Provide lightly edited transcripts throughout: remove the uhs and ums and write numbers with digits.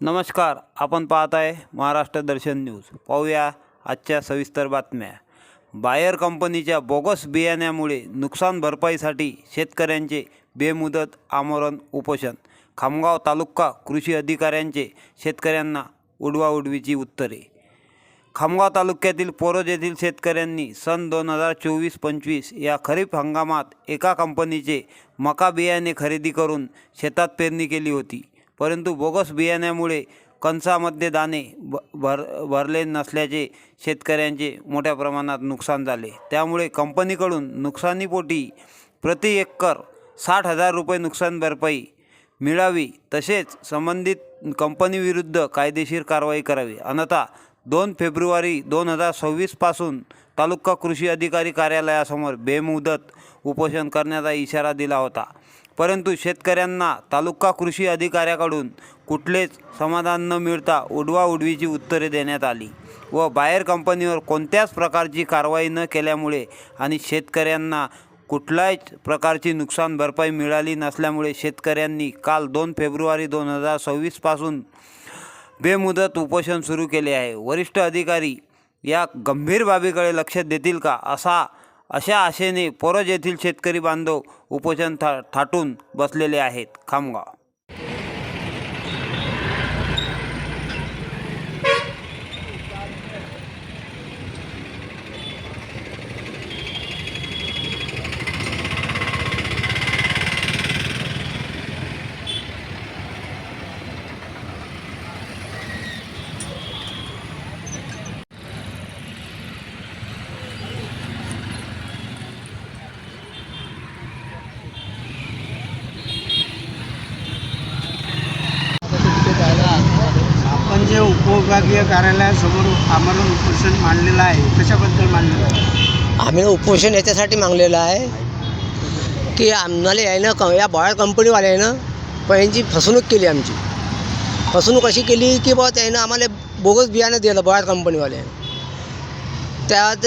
नमस्कार, आपण पाहत आहे महाराष्ट्र दर्शन न्यूज. पाहूया आजच्या सविस्तर बातम्या. बायर कंपनीच्या बोगस बियाण्यामुळे नुकसान भरपाईसाठी शेतकऱ्यांचे बेमुदत आमरण उपोषण. खामगाव तालुका कृषी अधिकाऱ्यांचे शेतकऱ्यांना उडवाउडवीची उत्तरे. खामगाव तालुक्यातील पोरज येथील शेतकऱ्यांनी सन 2024-25 या खरीप हंगामात एका कंपनीचे मका बियाणे खरेदी करून शेतात पेरणी केली होती. परंतु बोगस बियाण्यामुळे कणसामध्ये दाणे भरले नसल्याचे शेतकऱ्यांचे मोठ्या प्रमाणात नुकसान झाले. त्यामुळे कंपनीकडून नुकसानीपोटी प्रति एकर 60,000 रुपये नुकसान भरपाई मिळावी, तसेच संबंधित कंपनीविरुद्ध कायदेशीर कारवाई करावी. अन्यथा 2 फेब्रुवारी 2026 पासून तालुका कृषी अधिकारी कार्यालयासमोर बेमुदत उपोषण करण्याचा इशारा दिला होता. परंतु शेतकऱ्यांना तालुका कृषी अधिकाऱ्याकडून कुठलेच समाधान न मिळता उडवाउडवीची उत्तरे देण्यात आली व बायर कंपनीवर कोणत्याच प्रकारची कारवाई न केल्यामुळे आणि शेतकऱ्यांना कुठल्याच प्रकारची नुकसान भरपाई मिळाली नसल्यामुळे शेतकऱ्यांनी काल 2 फेब्रुवारी 2026 पासून बेमुदत उपोषण सुरू केले आहे. वरिष्ठ अधिकारी या गंभीर बाबीकडे लक्ष देतील का अशा आशेने पोरज येथील शेतकरी बांधव उपोषण थाटून बसलेले आहेत. खामगाव आपण जे उपविभागीय कार्यालयासमोर आमरण उपोषण मांडलेलं आहे, कशाबद्दल मांडलेलं आहे? आम्ही उपोषण याच्यासाठी मागलेलं आहे की आम्हाला यानं या बायर कंपनीवाल्यानं यांची फसवणूक केली. आमची फसवणूक अशी केली की बा त्यानं आम्हाला बोगस बियाणं दिलं. बायर कंपनीवाल्यानं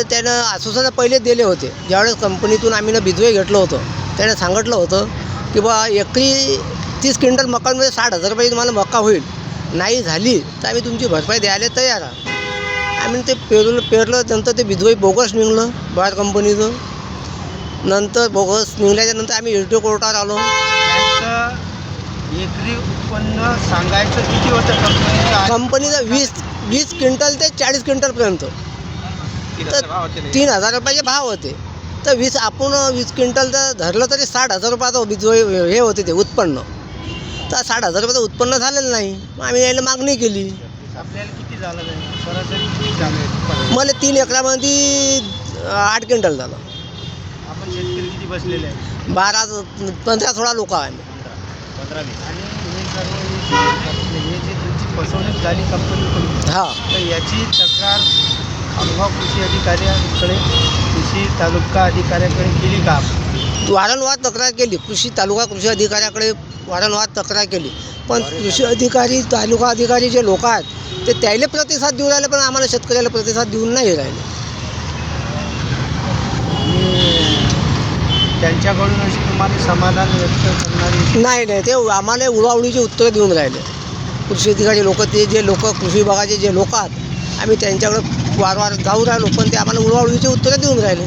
त्यानं आश्वासन पहिले दिले होते. ज्यावेळेस कंपनीतून आम्ही बिजवे घेतलं होतं त्यानं सांगितलं होतं की बा एकरी 30 क्विंटल मकांमध्ये 60,000 रुपये तुम्हाला मका होईल. नाही झाली तर आम्ही तुमची भरपाई द्यायला तयार आहे. आम्ही ते पेरलं नंतर ते बिजवाई बोगस निघलं बायर कंपनीचं. नंतर बोगस निघल्याच्यानंतर आम्ही एलटी कोर्टात आलो. त्याचं एकरी उत्पन्न सांगायचं किती होतं कंपनीचं 20 क्विंटल ते 40 क्विंटलपर्यंत 3,000 रुपयाचे भाव होते. तर 20 क्विंटल तर धरलं तरी 60,000 रुपयाचं बिजवाई हे होते ते उत्पन्न. तर 60,000 रुपयाचं उत्पन्न झालेलं नाही. मग आम्ही यायला मागणी केली. आपल्याला किती झालं नाही? सरासरी किती झालं? मला 3 एकरामध्ये 8 क्विंटल झालं. आपण शेतकरी किती बसलेले आहे? 15-16 लोक आहे. 15-20. आणि हे सर्व हे जे तुमची फसवणूक झाली कंपनीकडून, हां, तर याची तक्रार खामगाव कृषी अधिकाऱ्यांकडे, कृषी तालुका अधिकाऱ्याकडे केली का? वारंवार तक्रार केली. तालुका कृषी अधिकाऱ्याकडे वारंवार तक्रार केली. पण कृषी अधिकारी तालुका अधिकारी जे लोक आहेत ते त्याला प्रतिसाद देऊन राहिले, पण आम्हाला शेतकऱ्याला प्रतिसाद देऊन नाही राहिले. त्यांच्याकडून अशी तुम्हाला समाधान व्यक्त करणारी नाही, ते आम्हाला उडवाउडीची उत्तरं देऊन राहिले. कृषी अधिकारी लोक, ते जे लोक कृषी विभागाचे जे लोक आहेत, आम्ही त्यांच्याकडे वारंवार जाऊ राहिलो, पण ते आम्हाला उडवाउडीची उत्तरं देऊन राहिले.